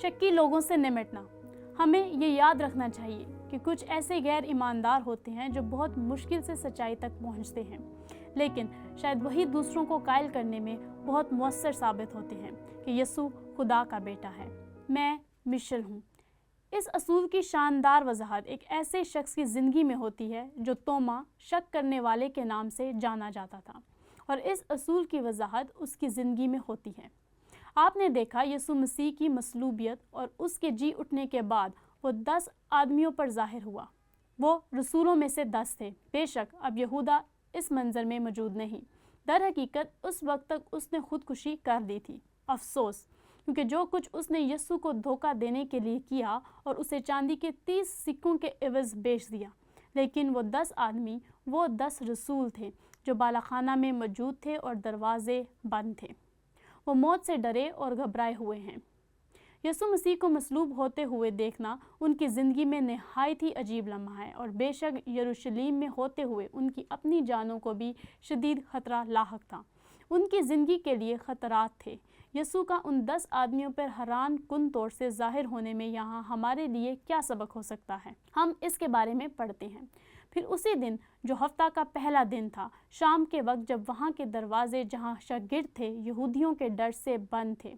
شکی لوگوں سے نمٹنا۔ ہمیں یہ یاد رکھنا چاہیے کہ کچھ ایسے غیر ایماندار ہوتے ہیں جو بہت مشکل سے سچائی تک پہنچتے ہیں، لیکن شاید وہی دوسروں کو قائل کرنے میں بہت مؤثر ثابت ہوتے ہیں کہ یسوع خدا کا بیٹا ہے۔ میں مشل ہوں۔ اس اصول کی شاندار وضاحت ایک ایسے شخص کی زندگی میں ہوتی ہے جو توما، شک کرنے والے کے نام سے جانا جاتا تھا، اور اس اصول کی وضاحت اس کی زندگی میں ہوتی ہے۔ آپ نے دیکھا یسوع مسیح کی مصلوبیت اور اس کے جی اٹھنے کے بعد وہ 10 آدمیوں پر ظاہر ہوا۔ وہ رسولوں میں سے 10 تھے۔ بے شک اب یہودا اس منظر میں موجود نہیں۔ در حقیقت اس وقت تک اس نے خودکشی کر لی تھی۔ افسوس، کیونکہ جو کچھ اس نے یسوع کو دھوکہ دینے کے لیے کیا اور اسے چاندی کے 30 سکوں کے عوض بیچ دیا، لیکن وہ 10 آدمی، وہ 10 رسول تھے جو بالاخانہ میں موجود تھے اور دروازے بند تھے۔ وہ موت سے ڈرے اور گھبرائے ہوئے ہیں۔ یسوع مسیح کو مصلوب ہوتے ہوئے دیکھنا ان کی زندگی میں نہایت ہی عجیب لمحہ ہے، اور بے شک یروشلم میں ہوتے ہوئے ان کی اپنی جانوں کو بھی شدید خطرہ لاحق تھا۔ ان کی زندگی کے لیے خطرات تھے۔ یسوع کا ان 10 آدمیوں پر حیران کن طور سے ظاہر ہونے میں یہاں ہمارے لیے کیا سبق ہو سکتا ہے؟ ہم اس کے بارے میں پڑھتے ہیں۔ پھر اسی دن جو ہفتہ کا پہلا دن تھا، شام کے وقت، جب وہاں کے دروازے جہاں شاگرد تھے یہودیوں کے ڈر سے بند تھے۔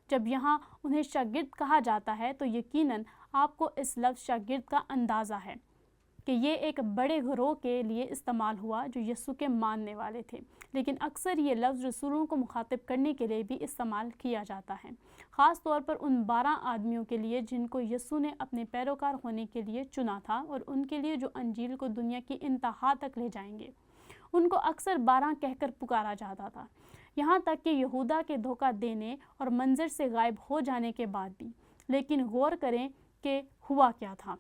جب یہاں انہیں شاگرد کہا جاتا ہے تو یقیناً آپ کو اس لفظ شاگرد کا اندازہ ہے کہ یہ ایک بڑے گروہ کے لیے استعمال ہوا جو یسوع کے ماننے والے تھے، لیکن اکثر یہ لفظ رسولوں کو مخاطب کرنے کے لیے بھی استعمال کیا جاتا ہے، خاص طور پر ان 12 آدمیوں کے لیے جن کو یسوع نے اپنے پیروکار ہونے کے لیے چنا تھا، اور ان کے لیے جو انجیل کو دنیا کی انتہا تک لے جائیں گے۔ ان کو اکثر 12 کہہ کر پکارا جاتا تھا، یہاں تک کہ یہودا کے دھوکہ دینے اور منظر سے غائب ہو جانے کے بعد بھی۔ لیکن غور کریں کہ ہوا کیا تھا۔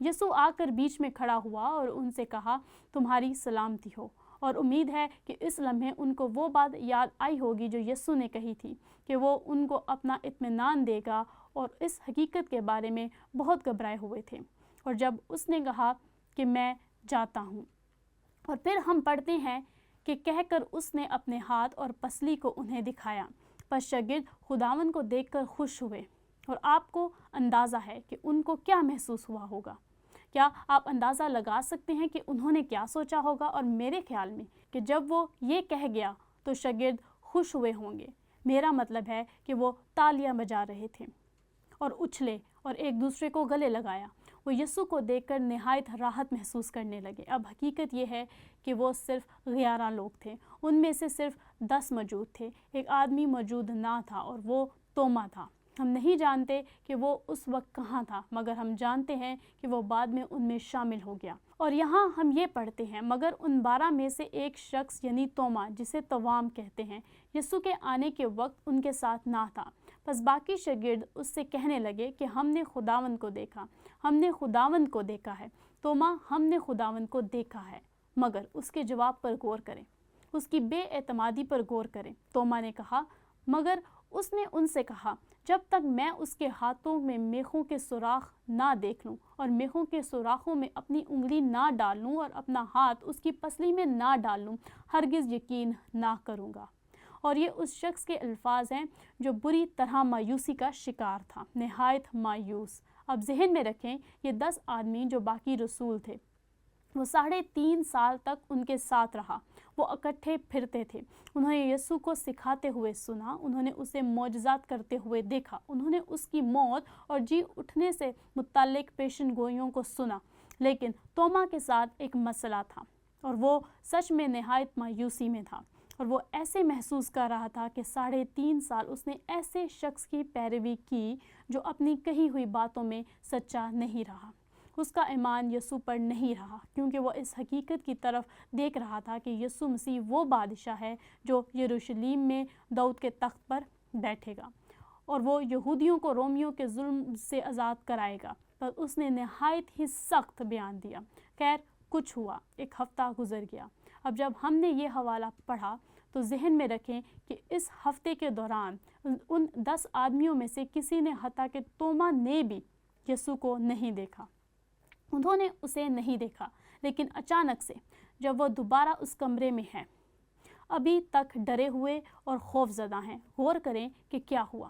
یسوع آ کر بیچ میں کھڑا ہوا اور ان سے کہا، تمہاری سلامتی ہو۔ اور امید ہے کہ اس لمحے ان کو وہ بات یاد آئی ہوگی جو یسوع نے کہی تھی کہ وہ ان کو اپنا اطمینان دے گا، اور اس حقیقت کے بارے میں بہت گھبرائے ہوئے تھے۔ اور جب اس نے کہا کہ میں جاتا ہوں، اور پھر ہم پڑھتے ہیں کہ کہہ کر اس نے اپنے ہاتھ اور پسلی کو انہیں دکھایا۔ پس شاگرد خداوند کو دیکھ کر خوش ہوئے، اور آپ کو اندازہ ہے کہ ان کو کیا محسوس ہوا ہوگا۔ کیا آپ اندازہ لگا سکتے ہیں کہ انہوں نے کیا سوچا ہوگا؟ اور میرے خیال میں کہ جب وہ یہ کہہ گیا تو شاگرد خوش ہوئے ہوں گے۔ میرا مطلب ہے کہ وہ تالیاں بجا رہے تھے اور اچھلے اور ایک دوسرے کو گلے لگایا۔ وہ یسوع کو دیکھ کر نہایت راحت محسوس کرنے لگے۔ اب حقیقت یہ ہے کہ وہ صرف 11 لوگ تھے، ان میں سے صرف 10 موجود تھے، ایک آدمی موجود نہ تھا، اور وہ توما تھا۔ ہم نہیں جانتے کہ وہ اس وقت کہاں تھا، مگر ہم جانتے ہیں کہ وہ بعد میں ان میں شامل ہو گیا۔ اور یہاں ہم یہ پڑھتے ہیں، مگر ان 12 میں سے ایک شخص یعنی توما، جسے توام کہتے ہیں، یسوع کے آنے کے وقت ان کے ساتھ نہ تھا۔ پس باقی شاگرد اس سے کہنے لگے کہ ہم نے خداوند کو دیکھا، ہم نے خداوند کو دیکھا ہے۔ توما، ہم نے خداوند کو دیکھا ہے، مگر اس کے جواب پر غور کریں، اس کی بے اعتمادی پر غور کریں۔ توما نے کہا، مگر اس نے ان سے کہا، جب تک میں اس کے ہاتھوں میں میخوں کے سوراخ نہ دیکھ لوں اور میخوں کے سوراخوں میں اپنی انگلی نہ ڈال لوں اور اپنا ہاتھ اس کی پسلی میں نہ ڈال لوں، ہرگز یقین نہ کروں گا۔ اور یہ اس شخص کے الفاظ ہیں جو بری طرح مایوسی کا شکار تھا، نہایت مایوس۔ اب ذہن میں رکھیں، یہ 10 آدمی جو باقی رسول تھے، وہ 3.5 سال تک ان کے ساتھ رہا۔ وہ اکٹھے پھرتے تھے، انہوں نے یسوع کو سکھاتے ہوئے سنا، انہوں نے اسے معجزات کرتے ہوئے دیکھا، انہوں نے اس کی موت اور جی اٹھنے سے متعلق پیشن گوئیوں کو سنا۔ لیکن توما کے ساتھ ایک مسئلہ تھا، اور وہ سچ میں نہایت مایوسی میں تھا، اور وہ ایسے محسوس کر رہا تھا کہ 3.5 سال اس نے ایسے شخص کی پیروی کی جو اپنی کہی ہوئی باتوں میں سچا نہیں رہا۔ اس کا ایمان یسوع پر نہیں رہا، کیونکہ وہ اس حقیقت کی طرف دیکھ رہا تھا کہ یسوع مسیح وہ بادشاہ ہے جو یروشلم میں داؤد کے تخت پر بیٹھے گا، اور وہ یہودیوں کو رومیوں کے ظلم سے آزاد کرائے گا۔ پر اس نے نہایت ہی سخت بیان دیا۔ خیر، کچھ ہوا، ایک ہفتہ گزر گیا۔ اب جب ہم نے یہ حوالہ پڑھا تو ذہن میں رکھیں کہ اس ہفتے کے دوران ان 10 آدمیوں میں سے کسی نے، حتیٰ کہ توما نے بھی، یسوع کو نہیں دیکھا۔ انہوں نے اسے نہیں دیکھا، لیکن اچانک سے جب وہ دوبارہ اس کمرے میں ہے، ابھی تک ڈرے ہوئے اور خوف زدہ ہیں۔ غور کریں کہ کیا ہوا۔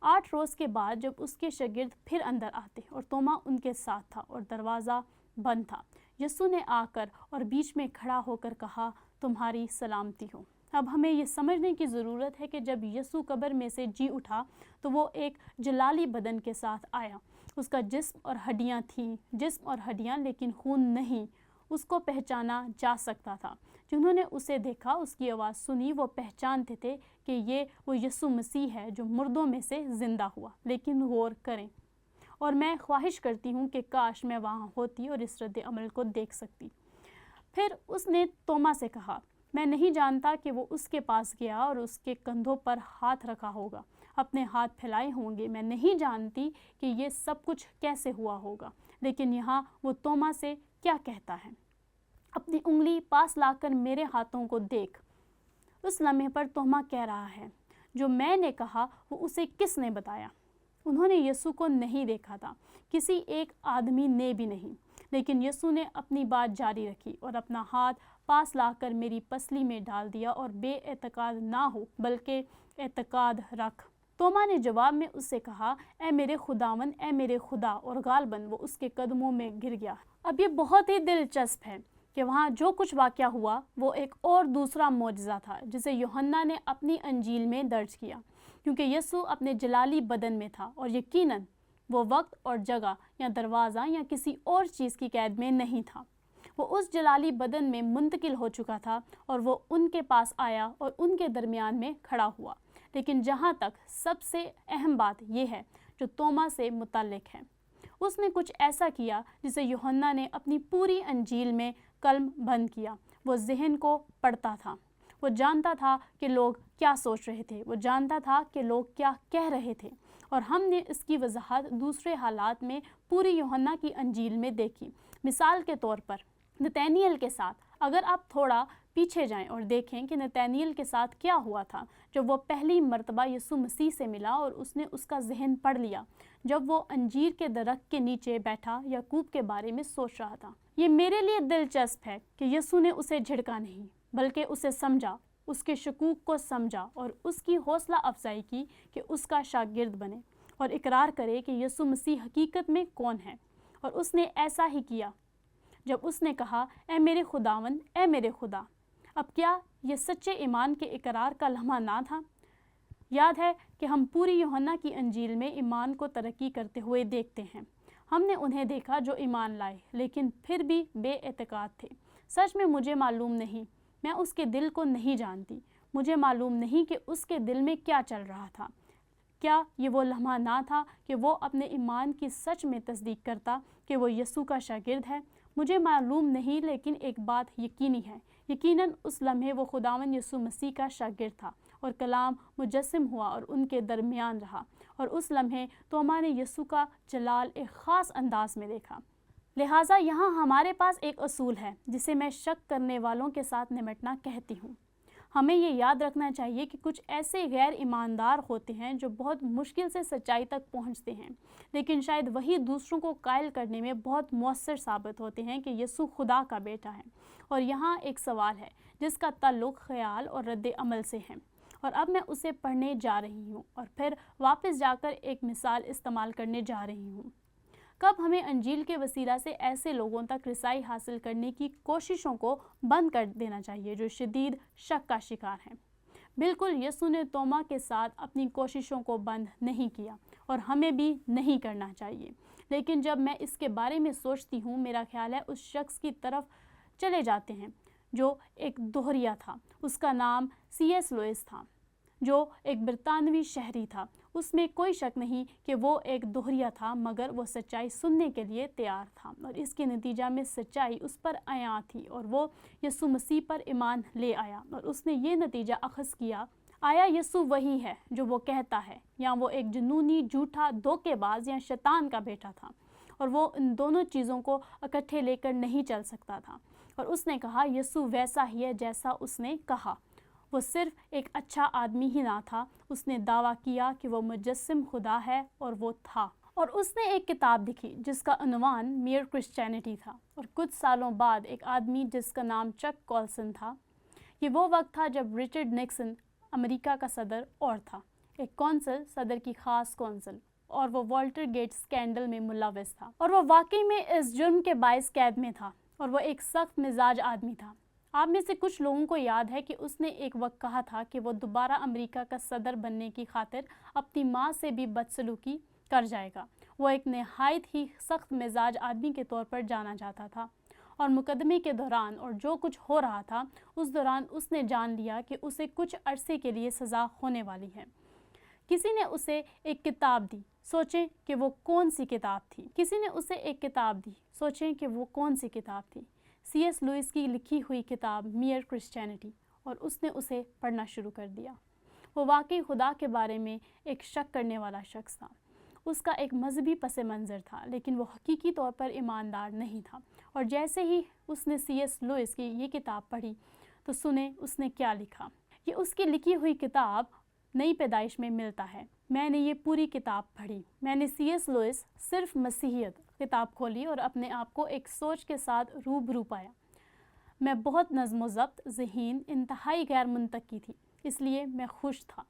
8 روز کے بعد جب اس کے شاگرد پھر اندر آتے اور توما ان کے ساتھ تھا اور دروازہ بند تھا، یسوع نے آ کر اور بیچ میں کھڑا ہو کر کہا، تمہاری سلامتی ہو۔ اب ہمیں یہ سمجھنے کی ضرورت ہے کہ جب یسوع قبر میں سے جی اٹھا تو وہ ایک جلالی بدن کے ساتھ آیا۔ اس کا جسم اور ہڈیاں تھیں، جسم اور ہڈیاں، لیکن خون نہیں۔ اس کو پہچانا جا سکتا تھا۔ جنہوں نے اسے دیکھا، اس کی آواز سنی، وہ پہچانتے تھے کہ یہ وہ یسوع مسیح ہے جو مردوں میں سے زندہ ہوا۔ لیکن غور کریں، اور میں خواہش کرتی ہوں کہ کاش میں وہاں ہوتی اور اس رد عمل کو دیکھ سکتی۔ پھر اس نے توما سے کہا، میں نہیں جانتا کہ وہ اس کے پاس گیا اور اس کے کندھوں پر ہاتھ رکھا ہوگا، اپنے ہاتھ پھیلائے ہوں گے۔ میں نہیں جانتی کہ یہ سب کچھ کیسے ہوا ہوگا، لیکن یہاں وہ توما سے کیا کہتا ہے، اپنی انگلی پاس لا کر میرے ہاتھوں کو دیکھ۔ اس لمحے پر توما کہہ رہا ہے، جو میں نے کہا وہ اسے کس نے بتایا؟ انہوں نے یسوع کو نہیں دیکھا تھا، کسی ایک آدمی نے بھی نہیں، لیکن یسوع نے اپنی بات جاری رکھی اور اپنا ہاتھ پاس لا کر میری پسلی میں ڈال دیا، اور بے اعتقاد نہ ہو بلکہ اعتقاد رکھ۔ توما نے جواب میں اس سے کہا، اے میرے خداوند، اے میرے خدا، اور غالباً وہ اس کے قدموں میں گر گیا۔ اب یہ بہت ہی دلچسپ ہے کہ وہاں جو کچھ واقعہ ہوا وہ ایک اور دوسرا معجزہ تھا جسے یوحنا نے اپنی انجیل میں درج کیا، کیونکہ یسوع اپنے جلالی بدن میں تھا، اور یقیناً وہ وقت اور جگہ یا دروازہ یا کسی اور چیز کی قید میں نہیں تھا۔ وہ اس جلالی بدن میں منتقل ہو چکا تھا، اور وہ ان کے پاس آیا اور ان کے درمیان میں کھڑا ہوا۔ لیکن جہاں تک سب سے اہم بات یہ ہے جو توما سے متعلق ہے، اس نے کچھ ایسا کیا جسے یوحنا نے اپنی پوری انجیل میں قلم بند کیا۔ وہ ذہن کو پڑھتا تھا، وہ جانتا تھا کہ لوگ کیا سوچ رہے تھے، وہ جانتا تھا کہ لوگ کیا کہہ رہے تھے، اور ہم نے اس کی وضاحت دوسرے حالات میں پوری یوحنا کی انجیل میں دیکھی۔ مثال کے طور پر نتانیل کے ساتھ، اگر آپ تھوڑا پیچھے جائیں اور دیکھیں کہ نتانیل کے ساتھ کیا ہوا تھا جب وہ پہلی مرتبہ یسوع مسیح سے ملا اور اس نے اس کا ذہن پڑھ لیا، جب وہ انجیر کے درخت کے نیچے بیٹھا یعقوب کے بارے میں سوچ رہا تھا۔ یہ میرے لیے دلچسپ ہے کہ یسوع نے اسے جھڑکا نہیں، بلکہ اسے سمجھا، اس کے شکوک کو سمجھا، اور اس کی حوصلہ افزائی کی کہ اس کا شاگرد بنے اور اقرار کرے کہ یسوع مسیح حقیقت میں کون ہے۔ اور اس نے ایسا ہی کیا جب اس نے کہا، اے میرے خداوند، اے میرے خدا۔ اب کیا یہ سچے ایمان کے اقرار کا لمحہ نہ تھا؟ یاد ہے کہ ہم پوری یوحنا کی انجیل میں ایمان کو ترقی کرتے ہوئے دیکھتے ہیں۔ ہم نے انہیں دیکھا جو ایمان لائے، لیکن پھر بھی بے اعتقاد تھے۔ سچ میں مجھے معلوم نہیں، میں اس کے دل کو نہیں جانتی، مجھے معلوم نہیں کہ اس کے دل میں کیا چل رہا تھا۔ کیا یہ وہ لمحہ نہ تھا کہ وہ اپنے ایمان کی سچ میں تصدیق کرتا کہ وہ یسوع کا شاگرد ہے؟ مجھے معلوم نہیں، لیکن ایک بات یقینی ہے، یقیناً اس لمحے وہ خداوند یسوع مسیح کا شاگرد تھا، اور کلام مجسم ہوا اور ان کے درمیان رہا، اور اس لمحے توما نے یسوع کا جلال ایک خاص انداز میں دیکھا۔ لہٰذا یہاں ہمارے پاس ایک اصول ہے جسے میں شک کرنے والوں کے ساتھ نمٹنا کہتی ہوں۔ ہمیں یہ یاد رکھنا چاہیے کہ کچھ ایسے غیر ایماندار ہوتے ہیں جو بہت مشکل سے سچائی تک پہنچتے ہیں، لیکن شاید وہی دوسروں کو قائل کرنے میں بہت مؤثر ثابت ہوتے ہیں کہ یسوع خدا کا بیٹا ہے۔ اور یہاں ایک سوال ہے جس کا تعلق خیال اور رد عمل سے ہے، اور اب میں اسے پڑھنے جا رہی ہوں اور پھر واپس جا کر ایک مثال استعمال کرنے جا رہی ہوں۔ کب ہمیں انجیل کے وسیلہ سے ایسے لوگوں تک رسائی حاصل کرنے کی کوششوں کو بند کر دینا چاہیے جو شدید شک کا شکار ہیں؟ بالکل یسوع نے توما کے ساتھ اپنی کوششوں کو بند نہیں کیا، اور ہمیں بھی نہیں کرنا چاہیے۔ لیکن جب میں اس کے بارے میں سوچتی ہوں، میرا خیال ہے اس شخص کی طرف چلے جاتے ہیں جو ایک دوہریا تھا۔ اس کا نام C.S. لوئس تھا، جو ایک برطانوی شہری تھا۔ اس میں کوئی شک نہیں کہ وہ ایک دوہریا تھا، مگر وہ سچائی سننے کے لیے تیار تھا، اور اس کے نتیجہ میں سچائی اس پر عیاں تھی، اور وہ یسوع مسیح پر ایمان لے آیا، اور اس نے یہ نتیجہ اخذ کیا، آیا یسوع وہی ہے جو وہ کہتا ہے، یا وہ ایک جنونی، جھوٹا، دھوکے باز یا شیطان کا بیٹا تھا، اور وہ ان دونوں چیزوں کو اکٹھے لے کر نہیں چل سکتا تھا۔ اور اس نے کہا یسوع ویسا ہی ہے جیسا اس نے کہا۔ وہ صرف ایک اچھا آدمی ہی نہ تھا، اس نے دعویٰ کیا کہ وہ مجسم خدا ہے، اور وہ تھا۔ اور اس نے ایک کتاب لکھی جس کا عنوان میئر کرسچینٹی تھا، اور کچھ سالوں بعد ایک آدمی جس کا نام چک کولسن تھا۔ یہ وہ وقت تھا جب رچرڈ نکسن امریکہ کا صدر اور تھا۔ ایک کونسل صدر کی خاص کونسل، اور وہ والٹر گیٹ اسکینڈل میں ملوث تھا، اور وہ واقعی میں اس جرم کے باعث قید میں تھا، اور وہ ایک سخت مزاج آدمی تھا۔ آپ میں سے کچھ لوگوں کو یاد ہے کہ اس نے ایک وقت کہا تھا کہ وہ دوبارہ امریکہ کا صدر بننے کی خاطر اپنی ماں سے بھی بدسلوکی کر جائے گا۔ وہ ایک نہایت ہی سخت مزاج آدمی کے طور پر جانا جاتا تھا، اور مقدمے کے دوران اور جو کچھ ہو رہا تھا اس دوران اس نے جان لیا کہ اسے کچھ عرصے کے لیے سزا ہونے والی ہے۔ کسی نے اسے ایک کتاب دی، سوچیں کہ وہ کون سی کتاب تھی؟ کسی نے اسے ایک کتاب دی، سوچیں کہ وہ کون سی کتاب تھی؟ سی ایس لوئس کی لکھی ہوئی کتاب میئر کرسچینٹی، اور اس نے اسے پڑھنا شروع کر دیا۔ وہ واقعی خدا کے بارے میں ایک شک کرنے والا شخص تھا۔ اس کا ایک مذہبی پس منظر تھا، لیکن وہ حقیقی طور پر ایماندار نہیں تھا۔ اور جیسے ہی اس نے سی ایس لوئس کی یہ کتاب پڑھی تو سنیں اس نے کیا لکھا۔ یہ اس کی لکھی ہوئی کتاب نئی پیدائش میں ملتا ہے۔ میں نے یہ پوری کتاب پڑھی۔ میں نے سی ایس لوئس صرف مسیحیت کتاب کھولی اور اپنے آپ کو ایک سوچ کے ساتھ روبرو پایا۔ میں بہت نظم و ضبط ذہین، انتہائی غیر منطقی تھی، اس لیے میں خوش تھا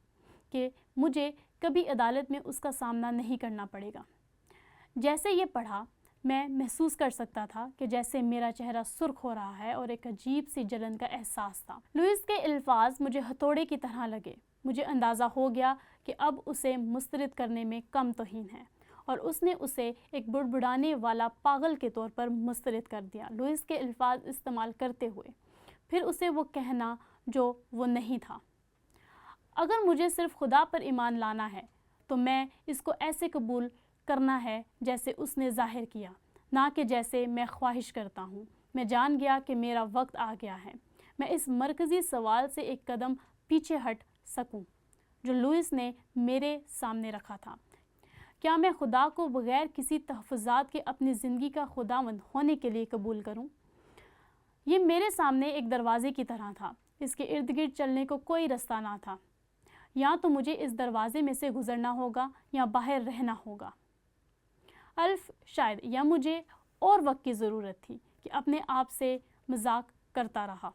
کہ مجھے کبھی عدالت میں اس کا سامنا نہیں کرنا پڑے گا۔ جیسے یہ پڑھا، میں محسوس کر سکتا تھا کہ جیسے میرا چہرہ سرخ ہو رہا ہے اور ایک عجیب سی جلن کا احساس تھا۔ لوئس کے الفاظ مجھے ہتھوڑے کی طرح لگے۔ مجھے اندازہ ہو گیا کہ اب اسے مسترد کرنے میں کم توہین ہے، اور اس نے اسے ایک بڑبڑانے والا پاگل کے طور پر مسترد کر دیا، لوئس کے الفاظ استعمال کرتے ہوئے، پھر اسے وہ کہنا جو وہ نہیں تھا۔ اگر مجھے صرف خدا پر ایمان لانا ہے تو میں اس کو ایسے قبول کرنا ہے جیسے اس نے ظاہر کیا، نہ کہ جیسے میں خواہش کرتا ہوں۔ میں جان گیا کہ میرا وقت آ گیا ہے میں اس مرکزی سوال سے ایک قدم پیچھے ہٹ سکوں جو لوئس نے میرے سامنے رکھا تھا۔ کیا میں خدا کو بغیر کسی تحفظات کے اپنی زندگی کا خداوند ہونے کے لیے قبول کروں؟ یہ میرے سامنے ایک دروازے کی طرح تھا، اس کے ارد گرد چلنے کو کوئی رستہ نہ تھا۔ یا تو مجھے اس دروازے میں سے گزرنا ہوگا یا باہر رہنا ہوگا۔ الف شاید یا مجھے اور وقت کی ضرورت تھی کہ اپنے آپ سے مذاق کرتا رہا۔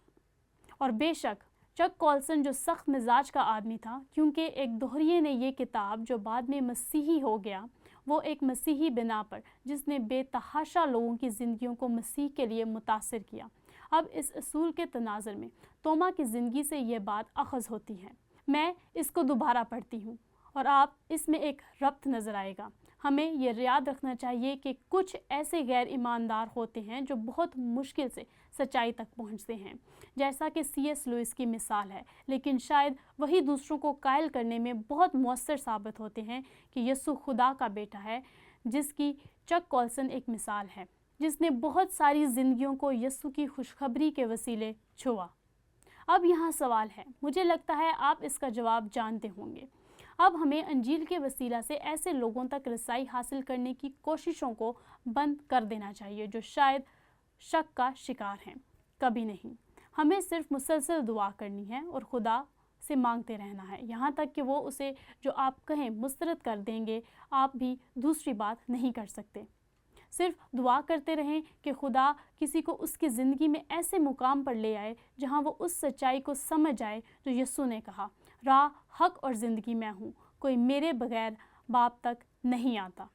اور بے شک چک کولسن جو سخت مزاج کا آدمی تھا، کیونکہ ایک دوہریے نے یہ کتاب جو بعد میں مسیحی ہو گیا، وہ ایک مسیحی بنا پر جس نے بے تحاشا لوگوں کی زندگیوں کو مسیح کے لیے متاثر کیا۔ اب اس اصول کے تناظر میں توما کی زندگی سے یہ بات اخذ ہوتی ہے۔ میں اس کو دوبارہ پڑھتی ہوں اور آپ اس میں ایک ربط نظر آئے گا۔ ہمیں یہ یاد رکھنا چاہیے کہ کچھ ایسے غیر ایماندار ہوتے ہیں جو بہت مشکل سے سچائی تک پہنچتے ہیں، جیسا کہ سی ایس لوئس کی مثال ہے، لیکن شاید وہی دوسروں کو قائل کرنے میں بہت مؤثر ثابت ہوتے ہیں کہ یسوع خدا کا بیٹا ہے، جس کی چک کولسن ایک مثال ہے، جس نے بہت ساری زندگیوں کو یسوع کی خوشخبری کے وسیلے چھوا۔ اب یہاں سوال ہے، مجھے لگتا ہے آپ اس کا جواب جانتے ہوں گے۔ اب ہمیں انجیل کے وسیلہ سے ایسے لوگوں تک رسائی حاصل کرنے کی کوششوں کو بند کر دینا چاہیے جو شاید شک کا شکار ہیں۔ کبھی نہیں۔ ہمیں صرف مسلسل دعا کرنی ہے اور خدا سے مانگتے رہنا ہے، یہاں تک کہ وہ اسے جو آپ کہیں مسترد کر دیں گے۔ آپ بھی دوسری بات نہیں کر سکتے۔ صرف دعا کرتے رہیں کہ خدا کسی کو اس کی زندگی میں ایسے مقام پر لے آئے جہاں وہ اس سچائی کو سمجھ آئے جو یسوع نے کہا، راہ، حق اور زندگی میں ہوں، کوئی میرے بغیر باپ تک نہیں آتا۔